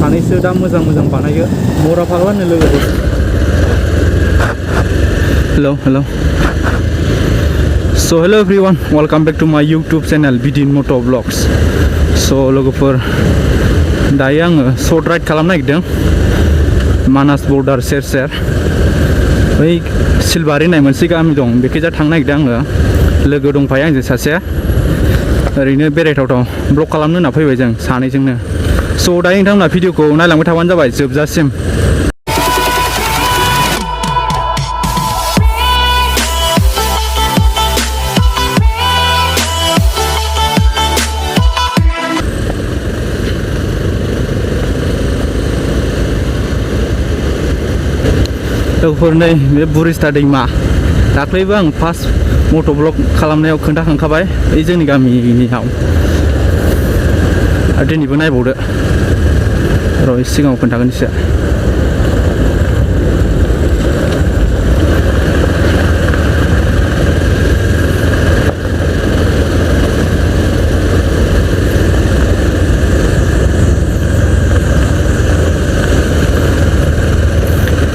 सानैसो दा मोजां बानायो मरा फाग्लानो लोगो hello so hello everyone, welcome back to my YouTube channel Bidin Moto Vlogs. So लोगोफोर दायो आङो शर्ट राइड खालामनो नागिरदों मानास बर्डार सेर बै सिलबारि होननाय मोनसे गामि दं बेखैजा थांनो नागिरदों आङो लोगो दंफायो आंजों सासे ओरैनो बेरायथावथाव ब्लग खालामनो होनना फैबाय जों सानैजोंनो स' दायो नोंथांमोना भिडिअखौ नायलांबाय थाबानो जाबाय जोबजासिम लोगोफोर नै बे बुरिस्ता दैमा दाख्लैबो आं फार्स्ट मट' ब्लग खालामनायाव खोन्थाखांखाबाय बे जोंनि गामिनियाव आरो दिनैबो नायबावदो र' सिगाङाव खोन्थागोन एसे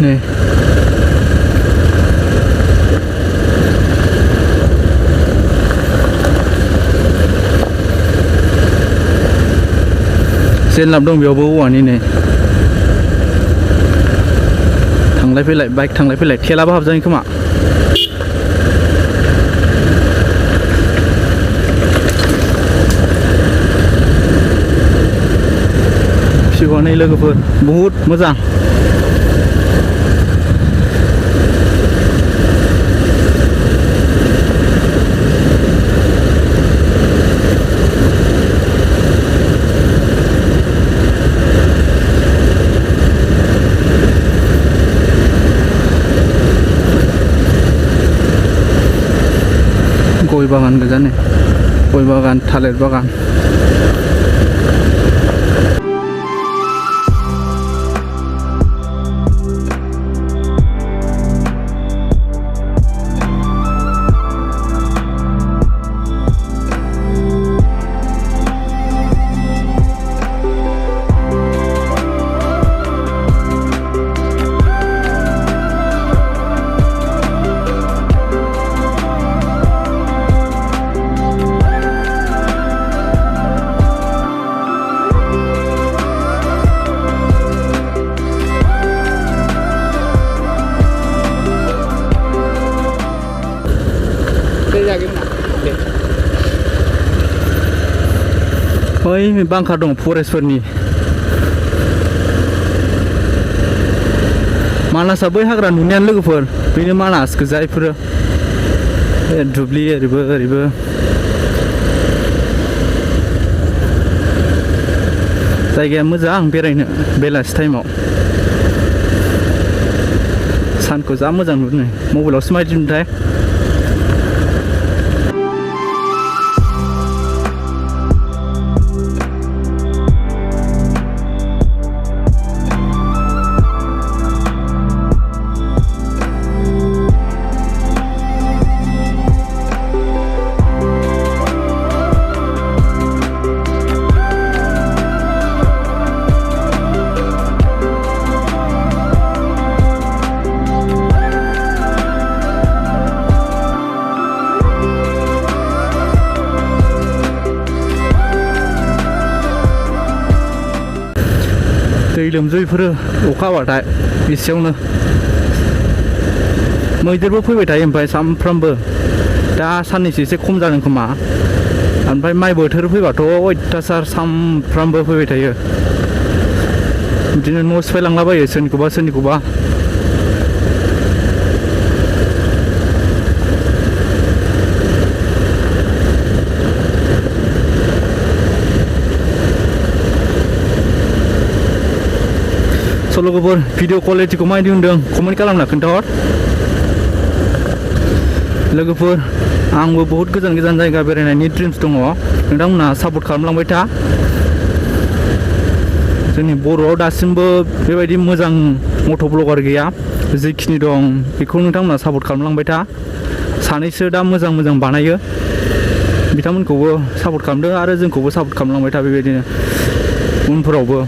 नै जेनलाब दं बेयावबो औवानि नै थांलाय फैलाय बाइक थांलाय फैलाय थेलाबो हाबजायो खोमा भिउआ नै लोगोफोर बहुद मोजां गय बागान गोजा नै गय बागान थालिर बागान बै बांखा दं फरेस्टफोरनि मानासा बै हाग्रा नुनायानो लोगोफोर बेनो मानास गोजा इफोरो दुब्लि ओरैबो जायगाया मोजां बेरायनो बेलासि टाइमाव सानखौ जा मोजां नुदों मबाइलावसो माबायदि नुथाय दै लोमजो इफोरो अखा हाबाथाय एसेयावनो मैदेरबो फैबाय थायो ओमफ्राय सामफ्रामबो दा साननैसो एसे खम जादों खोमा ओमफ्राय माइ बोथोर फैबाथ' अयथासार सामफ्रामबो फैबाय थायो बिदिनो न' सिफायलांलाबायो सोरनिखौबा स' लोगोफोर भिडिअ क्वालिटिखौ माबायदि होनदों कमेन्ट खालामना खोन्थाहर लोगोफोर आंबो बहुत गोजान जायगा बेरायनायनि ड्रिम्स दङ नोंथांमोनहा सापर्ट खालामलांबाय था जोंनि बर'आव दासिमबो बेबायदि मोजां मट' ब्लगार गैया जेखिनि दं बेखौ नोंथांमोनहा सापर्ट खालामलांबाय था सानैसो दा मोजां बानायो बिथांमोनखौबो सापर्ट खालामदो आरो जोंखौबो सापर्ट खालामलांबाय था बेबायदिनो उनफोरावबो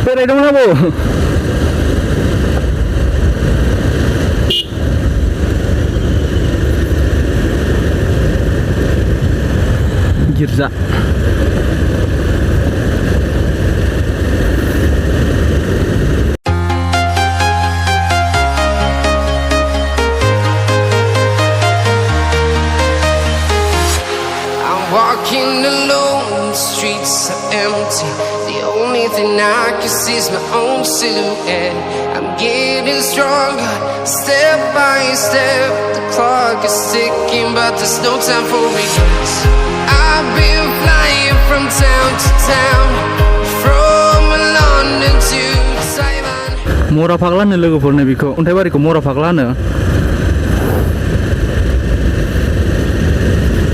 बेरायदोंमोन आबौ गिर्जा Walking alone, the streets are empty. The only thing I can see is my own silhouette. I'm getting stronger, step by step. The clock is ticking, but there's no time for regrets. I've been flying from town to town, from London to Taiwan. मरा फाग्लानो लोगोफोरनो बेखौ अन्थाइबारिखौ मरा फाग्लानो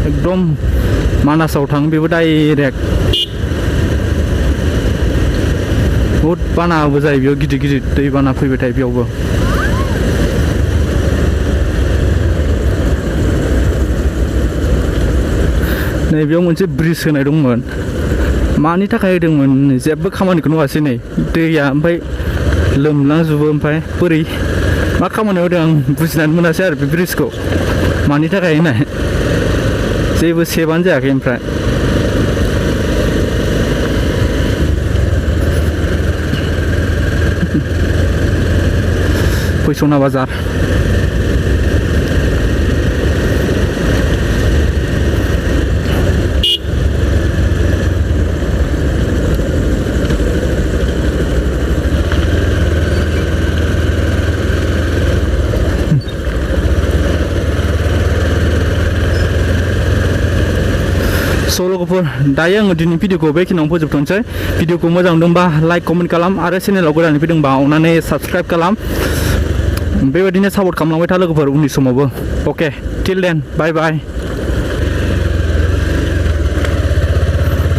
एकदम मानासाव थाङो बेबो direct बहुद बानाबो जायो बेयाव गिदिर गिदिर दै बाना फैबाय थायो बेयावबो नैबेयाव मोनसे ब्रिज होनाय दंमोन मानि थाखाय होदोंमोन जेबो खामानिखौ नुवासै नै दैया ओमफ्राय लोमलांजोबो ओमफ्राय बोरै मा खामानियाव होदों आं बुजिनानै मोनासै आरो बे ब्रिजखौ मानि थाखाय होनाय जेबो सेबानो जायाखै ओमफ्राय फैसना बाजार लोगोफोर दायो आङो दिनै भिडिअखौ बेखिनियावनो फोजोबथ'नोसै भिडिअखौ मोजां मोनदोंबा लाइक कमेन्ट खालाम आरो चेनेलाव गोदानै फैदोंबा अननानै साबस्क्राइब खालाम बेबायदिनो सापर्ट खालामलांबाय था लोगोफोर उननि समावबो अके टिल देन बाय बाय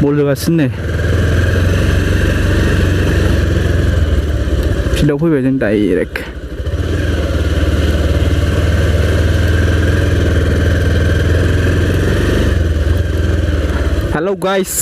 बल जोगासिनो नै फिल्डआव फैबाय जों डाइरेक्ट Hello guys.